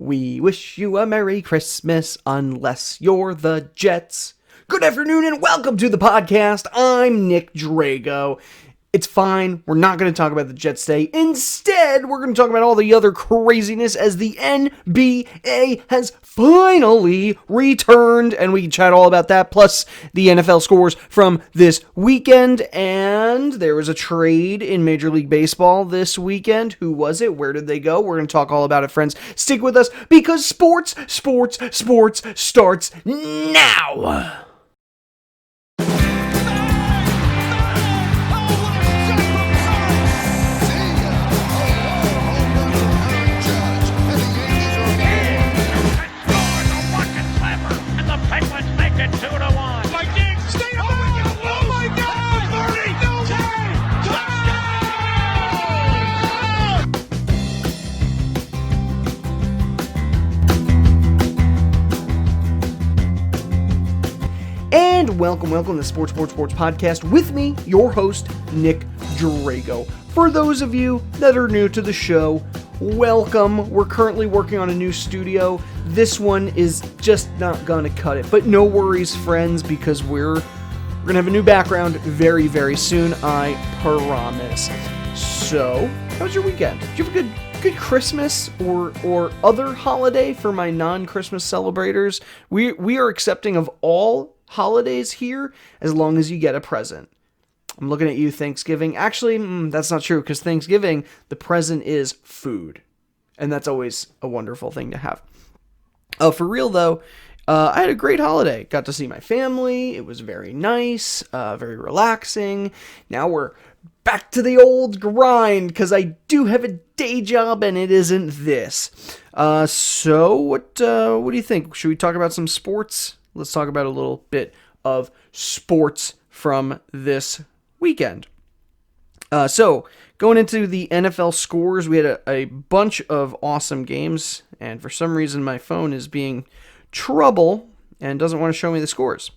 We wish you a Merry Christmas unless you're the Jets. Good afternoon and welcome to the podcast. I'm Nick Drago. It's fine. We're not going to talk about the Jets today. Instead, we're going to talk about all the other craziness as the NBA has finally returned. And we can chat all about that, plus the NFL scores from this weekend. And there was a trade in Major League Baseball this weekend. Who was it? Where did they go? We're going to talk all about it, friends. Stick with us because sports starts now. Welcome to the Sports Podcast with me, your host, Nick Drago. For those of you that are new to the show, welcome. We're currently working on a new studio. This one is just not gonna cut it, but no worries, friends, because we're gonna have a new background very, very soon, I promise. So, how was your weekend? Did you have a good Christmas or other holiday for my non-Christmas celebrators? We are accepting of all holidays here as long as you get a present. I'm looking at you, Thanksgiving. Actually, that's not true, because Thanksgiving, the present is food. And that's always a wonderful thing to have. For real, though, I had a great holiday. Got to see my family. It was very nice, very relaxing. Now we're back to the old grind, because I do have a day job, and it isn't this. So, what do you think? Should we talk about some sports? Let's talk about a little bit of sports from this weekend. So, going into the NFL scores, we had a bunch of awesome games, and for some reason my phone is being trouble and doesn't want to show me the scores.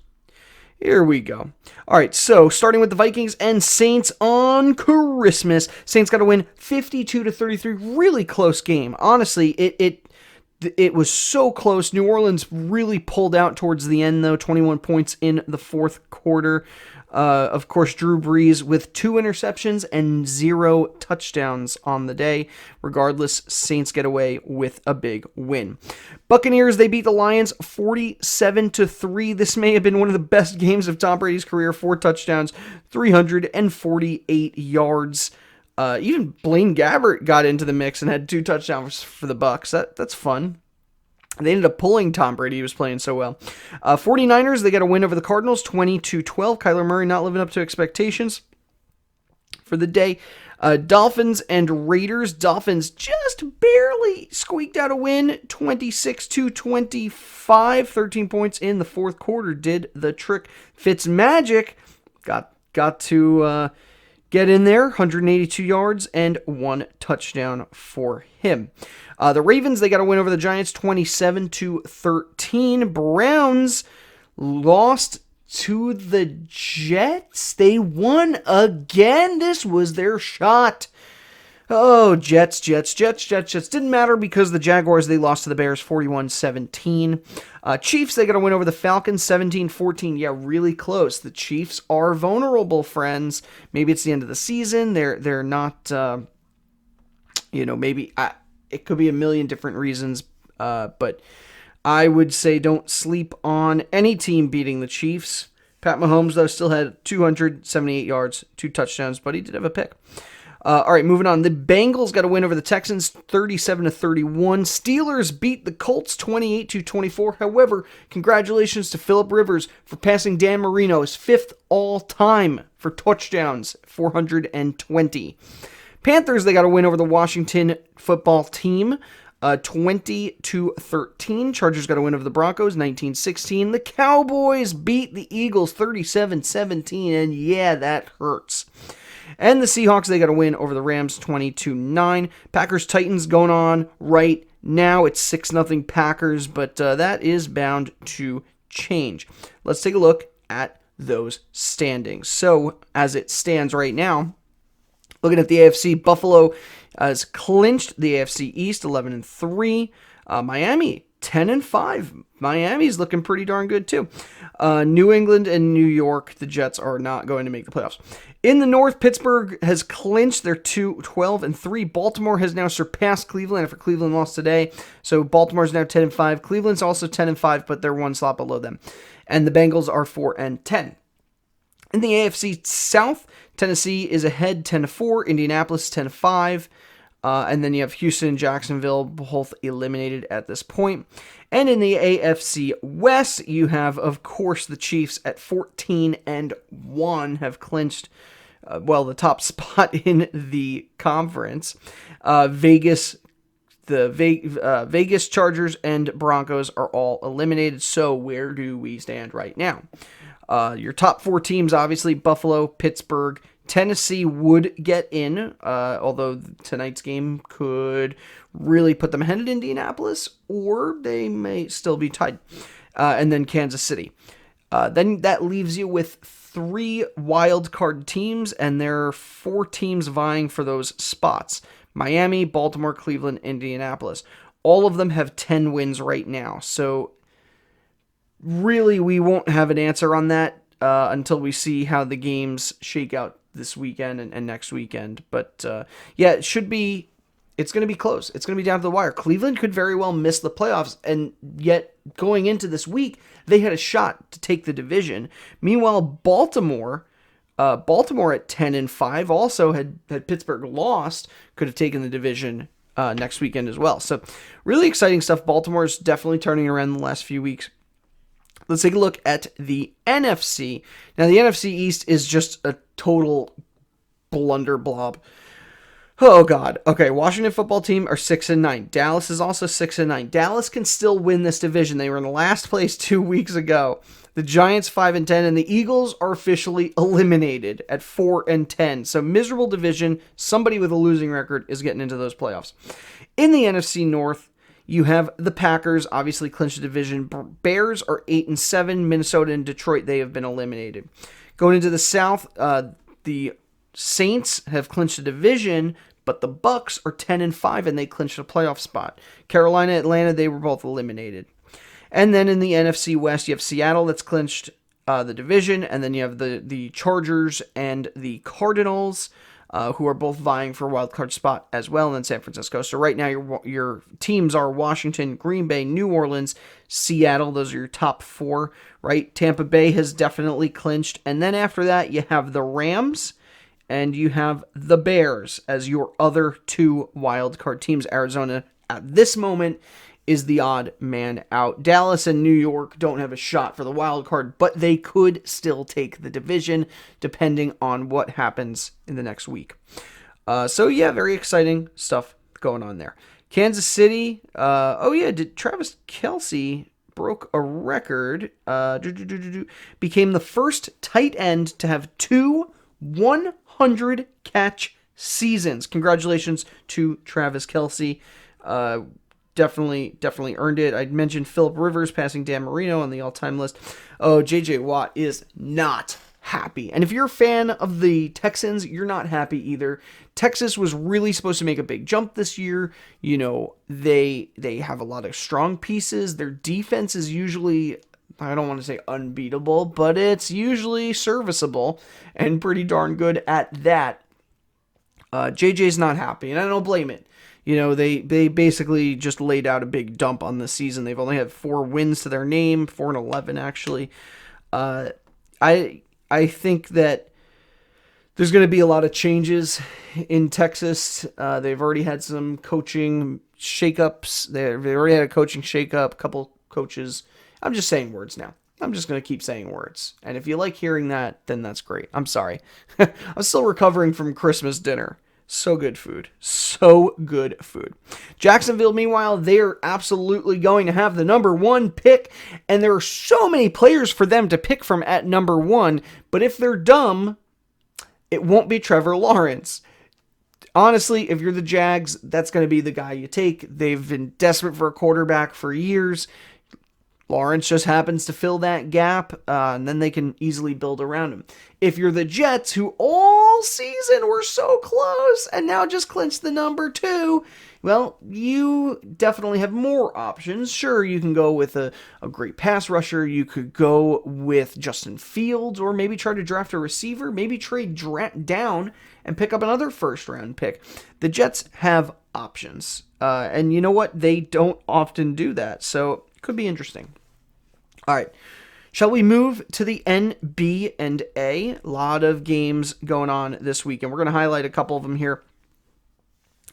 Here we go. All right, so starting with the Vikings and Saints on Christmas. Saints got a win 52-33, really close game. Honestly, it was so close. New Orleans really pulled out towards the end, though. 21 points in the fourth quarter. Of course, Drew Brees with 2 interceptions and 0 touchdowns on the day. Regardless, Saints get away with a big win. Buccaneers, they beat the Lions 47-3. This may have been one of the best games of Tom Brady's career. 4 touchdowns, 348 yards. Even Blaine Gabbert got into the mix and had 2 touchdowns for the Bucs. That's fun. They ended up pulling Tom Brady. He was playing so well. 49ers, they got a win over the Cardinals, 20-12. Kyler Murray not living up to expectations for the day. Dolphins and Raiders. Dolphins just barely squeaked out a win, 26-25. 13 points in the fourth quarter did the trick. Fitzmagic got to get in there, 182 yards and 1 touchdown for him. The Ravens, they got a win over the Giants, 27-13. Browns lost to the Jets. They won again. This was their shot. Oh, Jets. Didn't matter because the Jaguars, they lost to the Bears 41-17. Chiefs, they got a win over the Falcons 17-14. Yeah, really close. The Chiefs are vulnerable, friends. Maybe it's the end of the season. They're not, maybe it could be a million different reasons. But I would say don't sleep on any team beating the Chiefs. Pat Mahomes, though, still had 278 yards, 2 touchdowns, but he did have a pick. All right, moving on. The Bengals got a win over the Texans, 37-31. Steelers beat the Colts, 28-24. However, congratulations to Phillip Rivers for passing Dan Marino, his 5th all-time for touchdowns, 420. Panthers, they got a win over the Washington football team, 20-13. Chargers got a win over the Broncos, 19-16. The Cowboys beat the Eagles, 37-17, and yeah, that hurts. And the Seahawks, they got a win over the Rams, 20-9. Packers-Titans going on right now. It's 6-0 Packers, but that is bound to change. Let's take a look at those standings. So, as it stands right now, looking at the AFC, Buffalo has clinched the AFC East, 11-3. Miami, 10-5. Miami's looking pretty darn good too. New England and New York, the Jets are not going to make the playoffs. In the North, Pittsburgh has clinched their 12-3. Baltimore has now surpassed Cleveland after Cleveland lost today. So Baltimore's now 10-5. Cleveland's also 10-5, but they're one slot below them. And the Bengals are 4-10. In the AFC South, Tennessee is ahead 10-4. Indianapolis 10-5. And then you have Houston and Jacksonville both eliminated at this point. And in the AFC West, you have, of course, the Chiefs at 14-1 have clinched, the top spot in the conference. Vegas Chargers and Broncos are all eliminated. So where do we stand right now? Your top four teams, obviously, Buffalo, Pittsburgh, Tennessee would get in, although tonight's game could really put them ahead of Indianapolis, or they may still be tied. And then Kansas City. Then that leaves you with 3 wild card teams, and there are 4 teams vying for those spots. Miami, Baltimore, Cleveland, Indianapolis. All of them have 10 wins right now. So really, we won't have an answer on that until we see how the games shake out this weekend and next weekend. But it's going to be close. It's going to be down to the wire. Cleveland could very well miss the playoffs, and yet going into this week, they had a shot to take the division. Meanwhile, Baltimore at 10-5 also had Pittsburgh lost, could have taken the division next weekend as well. So really exciting stuff. Baltimore's definitely turning around the last few weeks. Let's take a look at the NFC. Now, the NFC East is just a total blunder blob. Oh, God. Okay, Washington football team are 6-9. Dallas is also 6-9. Dallas can still win this division. They were in the last place 2 weeks ago. The Giants 5-10, and the Eagles are officially eliminated at 4-10. So miserable division. Somebody with a losing record is getting into those playoffs. In the NFC North, you have the Packers, obviously clinched the division. Bears are 8-7. Minnesota and Detroit, they have been eliminated. Going into the South, the Saints have clinched the division, but the Bucks are 10-5, and they clinched a playoff spot. Carolina, Atlanta, they were both eliminated. And then in the NFC West, you have Seattle that's clinched the division, and then you have the Chargers and the Cardinals, who are both vying for a wild card spot as well, and then San Francisco. So right now your teams are Washington, Green Bay, New Orleans, Seattle. Those are your top 4, right? Tampa Bay has definitely clinched. And then after that, you have the Rams and you have the Bears as your other 2 wild card teams. Arizona at this moment is the odd man out. Dallas and New York don't have a shot for the wild card, but they could still take the division depending on what happens in the next week. Very exciting stuff going on there. Kansas City, did Travis Kelce broke a record, became the first tight end to have 2 100 catch seasons. Congratulations to Travis Kelce. Definitely earned it. I mentioned Phillip Rivers passing Dan Marino on the all-time list. Oh, J.J. Watt is not happy. And if you're a fan of the Texans, you're not happy either. Texas was really supposed to make a big jump this year. You know, they have a lot of strong pieces. Their defense is usually, I don't want to say unbeatable, but it's usually serviceable and pretty darn good at that. JJ's not happy, and I don't blame it. You know, they basically just laid out a big dump on the season. They've only had 4 wins to their name, 4-11 actually. I think that there's going to be a lot of changes in Texas. They've already had some coaching shakeups. They've already had a coaching shakeup, a couple coaches. I'm just saying words now. I'm just going to keep saying words. And if you like hearing that, then that's great. I'm sorry. I'm still recovering from Christmas dinner. So good food. So good food. Jacksonville, meanwhile, they're absolutely going to have the number 1 pick, and there are so many players for them to pick from at number 1, but if they're dumb, it won't be Trevor Lawrence. Honestly, if you're the Jags, that's going to be the guy you take. They've been desperate for a quarterback for years. Lawrence just happens to fill that gap, and then they can easily build around him. If you're the Jets, who all season were so close and now just clinched the number 2, well, you definitely have more options. Sure, you can go with a great pass rusher. You could go with Justin Fields, or maybe try to draft a receiver. Maybe trade down and pick up another first-round pick. The Jets have options. And you know what? They don't often do that, so it could be interesting. All right. Shall we move to the NBA? A lot of games going on this week, and we're going to highlight a couple of them here.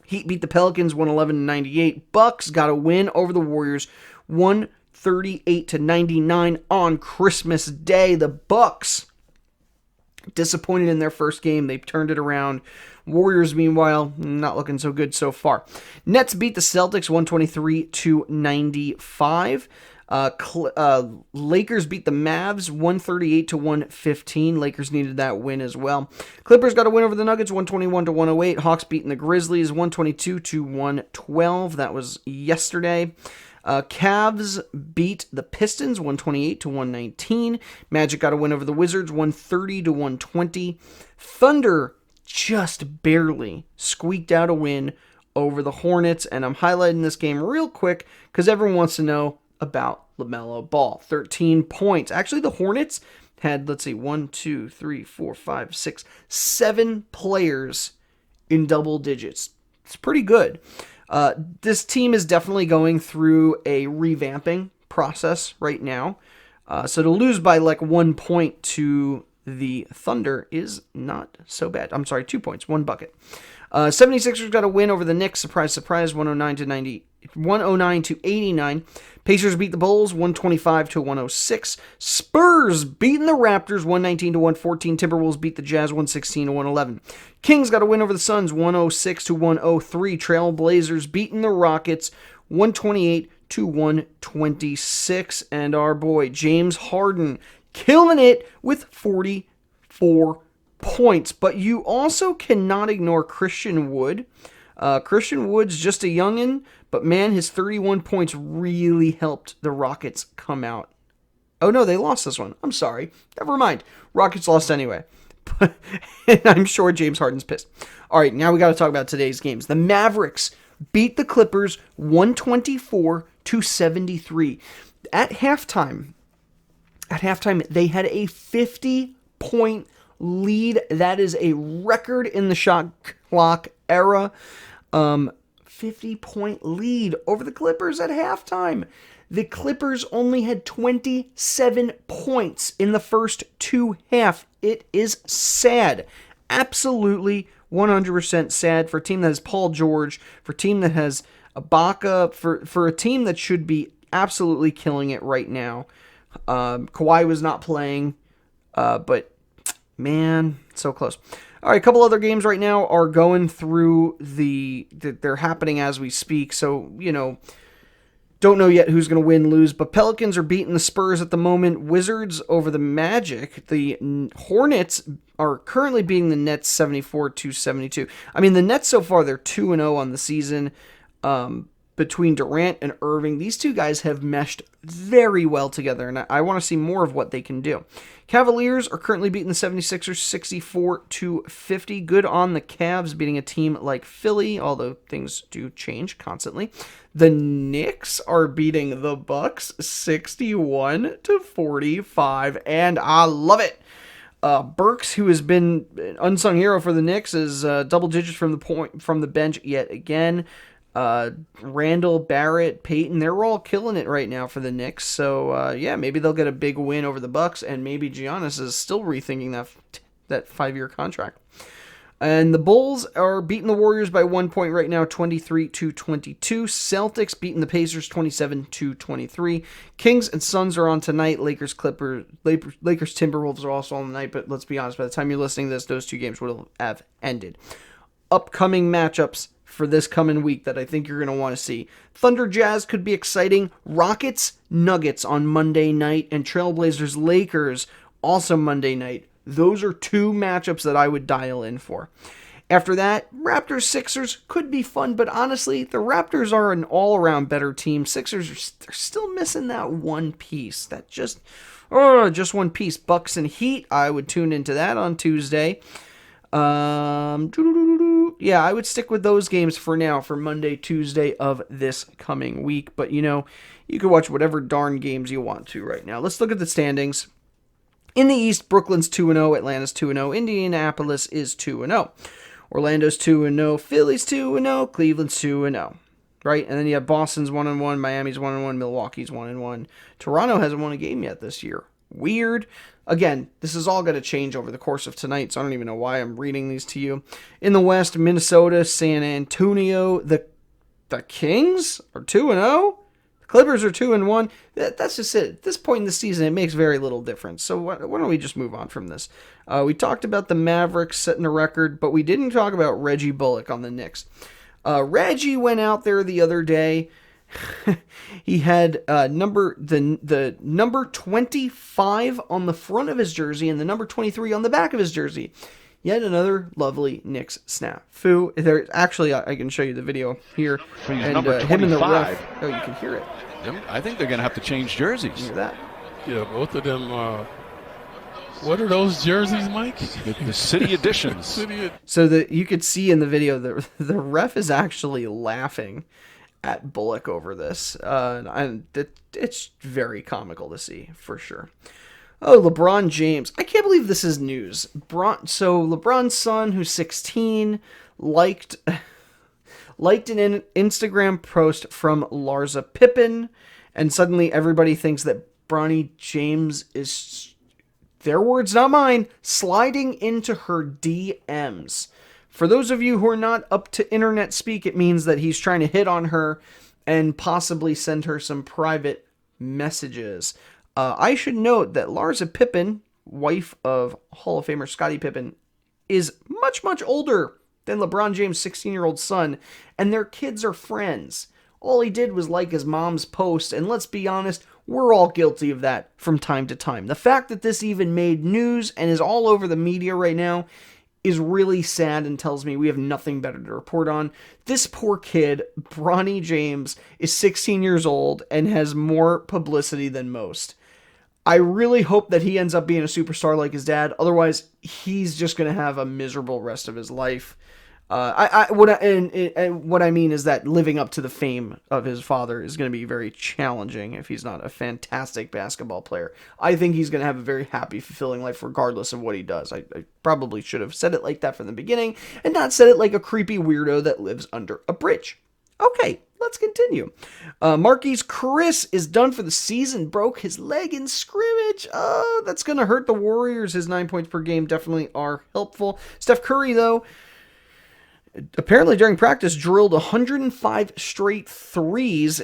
Heat beat the Pelicans 111-98. Bucks got a win over the Warriors 138-99 on Christmas Day. The Bucks disappointed in their first game. They turned it around. Warriors, meanwhile, not looking so good so far. Nets beat the Celtics 123-95. Lakers beat the Mavs 138-115. Lakers needed that win as well. Clippers got a win over the Nuggets 121-108. Hawks beating the Grizzlies 122-112. That was yesterday. Cavs beat the Pistons 128-119. Magic got a win over the Wizards 130-120. Thunder just barely squeaked out a win over the Hornets, and I'm highlighting this game real quick because everyone wants to know about LaMelo Ball. 13 points. Actually, the Hornets had, 7 players in double digits. It's pretty good. This team is definitely going through a revamping process right now. So to lose by 1 point to the Thunder is not so bad. I'm sorry, 2 points, 1 bucket. 76ers got a win over the Knicks. Surprise, surprise, 109-89. Pacers beat the Bulls 125-106. Spurs beating the Raptors 119-114. Timberwolves beat the Jazz 116-111. Kings got a win over the Suns 106-103. Trailblazers beating the Rockets 128-126. And our boy James Harden killing it with 44 points. But you also cannot ignore Christian Wood. Christian Wood's just a youngin', but man, his 31 points really helped the Rockets come out. Oh no, they lost this one. I'm sorry. Never mind. Rockets lost anyway. But I'm sure James Harden's pissed. All right, now we got to talk about today's games. The Mavericks beat the Clippers 124-73. At halftime, they had a 50-point lead. That is a record in the shot clock era. 50-point lead over the Clippers at halftime. The Clippers only had 27 points in the first 2 halves. It is sad. Absolutely 100% sad for a team that has Paul George, for a team that has Ibaka, for a team that should be absolutely killing it right now. Kawhi was not playing, but man, so close. All right, a couple other games right now are going through they're happening as we speak. So, don't know yet who's going to win, lose, but Pelicans are beating the Spurs at the moment. Wizards over the Magic. The Hornets are currently beating the Nets 74-72. I mean, the Nets so far, they're 2-0 on the season. Between Durant and Irving, these two guys have meshed very well together, and I want to see more of what they can do. Cavaliers are currently beating the 76ers 64-50. Good on the Cavs beating a team like Philly, although things do change constantly. The Knicks are beating the Bucks 61-45, and I love it. Burks, who has been an unsung hero for the Knicks, is double digits from the bench yet again. Randall, Barrett, Peyton, they're all killing it right now for the Knicks. So, maybe they'll get a big win over the Bucks, and maybe Giannis is still rethinking that 5-year contract. And the Bulls are beating the Warriors by 1 point right now, 23-22. Celtics beating the Pacers 27-23. Kings and Suns are on tonight. Lakers, Timberwolves are also on tonight, but let's be honest, by the time you're listening to this, those 2 games would have ended. Upcoming matchups for this coming week that I think you're going to want to see. Thunder Jazz could be exciting. Rockets Nuggets on Monday night, and Trailblazers Lakers also Monday night. Those are 2 matchups that I would dial in for. After that, Raptors-Sixers could be fun, but honestly, the Raptors are an all-around better team. Sixers they're still missing that one piece. Just one piece. Bucks and Heat, I would tune into that on Tuesday. Yeah, I would stick with those games for now for Monday, Tuesday of this coming week. But, you can watch whatever darn games you want to right now. Let's look at the standings. In the East, Brooklyn's 2-0, Atlanta's 2-0, Indianapolis is 2-0. Orlando's 2-0, Philly's 2-0, Cleveland's 2-0. Right? And then you have Boston's 1-1, Miami's 1-1, Milwaukee's 1-1. Toronto hasn't won a game yet this year. Weird. Again, this is all going to change over the course of tonight, so I don't even know why I'm reading these to you. In the West, Minnesota, San Antonio, the Kings are 2-0. The Clippers are 2-1. That's just it. At this point in the season, it makes very little difference. So why don't we just move on from this? We talked about the Mavericks setting a record, but we didn't talk about Reggie Bullock on the Knicks. Reggie went out there the other day. He had number 25 on the front of his jersey and the number 23 on the back of his jersey. Yet another lovely Knicks snafu. Actually, I can show you the video here. And him and the ref. Oh, you can hear it. I think they're going to have to change jerseys. Hear that? Yeah, both of them. What are those jerseys, Mike? The city editions. So you could see in the video that the ref is actually laughing at Bullock over this. And it's very comical to see, for sure. Oh, LeBron James. I can't believe this is news. So LeBron's son, who's 16, liked an Instagram post from Larsa Pippen, and suddenly everybody thinks that Bronny James is, their words, not mine, sliding into her DMs. For those of you who are not up to internet speak, it means that he's trying to hit on her and possibly send her some private messages. I should note that Larsa Pippen, wife of Hall of Famer Scottie Pippen, is much, much older than LeBron James' 16-year-old son, and their kids are friends. All he did was like his mom's post, and let's be honest, we're all guilty of that from time to time. The fact that this even made news and is all over the media right now is really sad and tells me we have nothing better to report on. This poor kid, Bronny James, is 16 years old and has more publicity than most. I really hope that he ends up being a superstar like his dad. Otherwise, he's just going to have a miserable rest of his life. What I mean is that living up to the fame of his father is going to be very challenging if he's not a fantastic basketball player. I think he's going to have a very happy, fulfilling life regardless of what he does. I probably should have said it like that from the beginning and not said it like a creepy weirdo that lives under a bridge. Okay, let's continue. Marquise Chris is done for the season. Broke his leg in scrimmage. Oh, that's going to hurt the Warriors. His 9 points per game definitely are helpful. Steph Curry, though, apparently during practice drilled 105 straight threes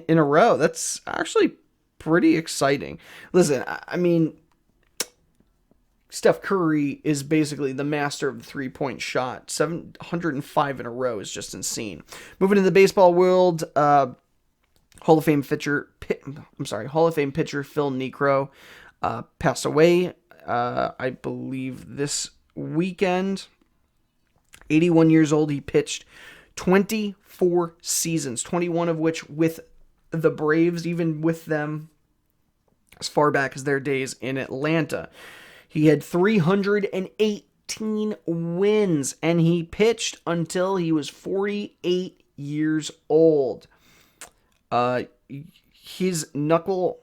in a row. That's actually pretty exciting. Listen, I mean, Steph Curry is basically the master of the three-point shot. 705 in a row is just insane. Moving to the baseball world, Hall of Fame pitcher Phil Niekro passed away, I believe, this weekend. 81 years old, he pitched 24 seasons, 21 of which with the Braves, even with them as far back as their days in Atlanta. He had 318 wins, and he pitched until he was 48 years old. His knuckle,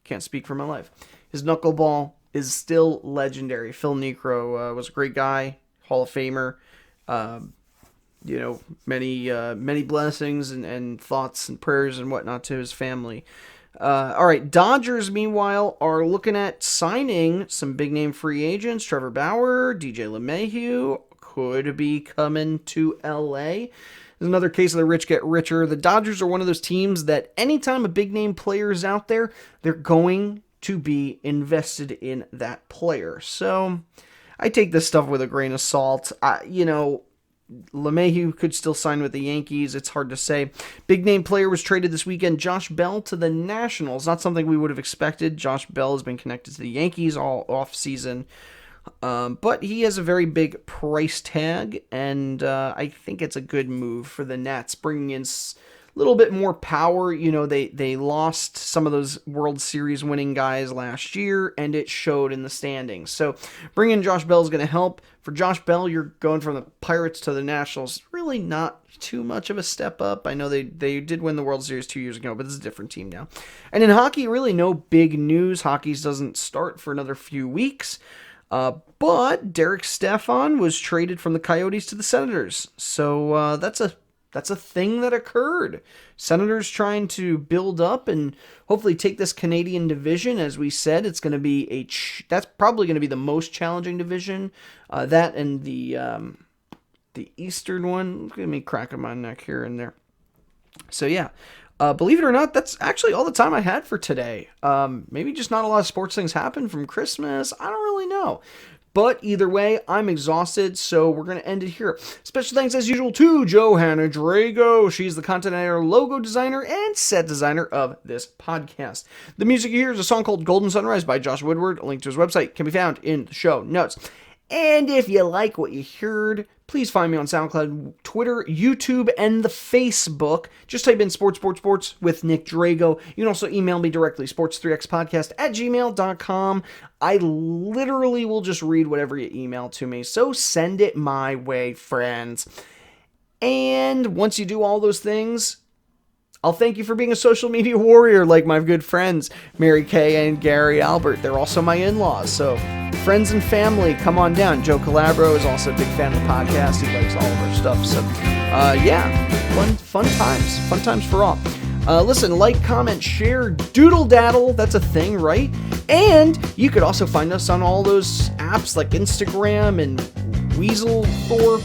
can't speak for my life. His knuckleball is still legendary. Phil Niekro was a great guy, Hall of Famer. Many blessings and thoughts and prayers and whatnot to his family. All right, Dodgers, meanwhile, are looking at signing some big-name free agents. Trevor Bauer, DJ LeMahieu could be coming to L.A. There's another case of the rich get richer. The Dodgers are one of those teams that anytime a big-name player is out there, they're going to be invested in that player. So I take this stuff with a grain of salt. LeMahieu could still sign with the Yankees. It's hard to say. Big name player was traded this weekend. Josh Bell to the Nationals. Not something we would have expected. Josh Bell has been connected to the Yankees all off season. But he has a very big price tag, and I think it's a good move for the Nets, bringing in a little bit more power. You know, they lost some of those World Series winning guys last year, and it showed in the standings. So bringing in Josh Bell is going to help. For Josh Bell, you're going from the Pirates to the Nationals. Really not too much of a step up. I know they did win the World Series 2 years ago, but this is a different team now. And in hockey, really no big news. Hockey doesn't start for another few weeks. But Derek Stepan was traded from the Coyotes to the Senators. So that's a thing that occurred. Senators trying to build up and hopefully take this Canadian division. As we said, it's going to be that's probably going to be the most challenging division. That and the Eastern one. Look at me cracking my neck here and there. So yeah. Believe it or not, that's actually all the time I had for today. Maybe just not a lot of sports things happen from Christmas. I don't really know. But either way, I'm exhausted, so we're going to end it here. Special thanks, as usual, to Johanna Drago. She's the content editor, logo designer, and set designer of this podcast. The music you hear is a song called Golden Sunrise by Josh Woodward. A link to his website can be found in the show notes. And if you like what you heard, please find me on SoundCloud, Twitter, YouTube, and the Facebook. Just type in Sports with Nick Drago. You can also email me directly, sports3xpodcast@gmail.com. I literally will just read whatever you email to me, so send it my way, friends. And once you do all those things, I'll thank you for being a social media warrior like my good friends, Mary Kay and Gary Albert. They're also my in-laws, so friends and family, come on down. Joe Calabro is also a big fan of the podcast. He likes all of our stuff. So, yeah, fun times for all. Listen, like, comment, share, doodle daddle. That's a thing, right? And you could also find us on all those apps like Instagram and Weaselthorpe.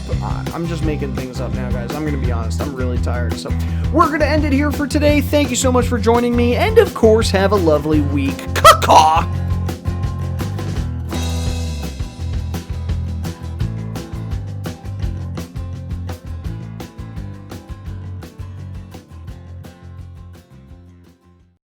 I'm just making things up now, guys. I'm going to be honest. I'm really tired. So we're going to end it here for today. Thank you so much for joining me. And, of course, have a lovely week. Caw-caw!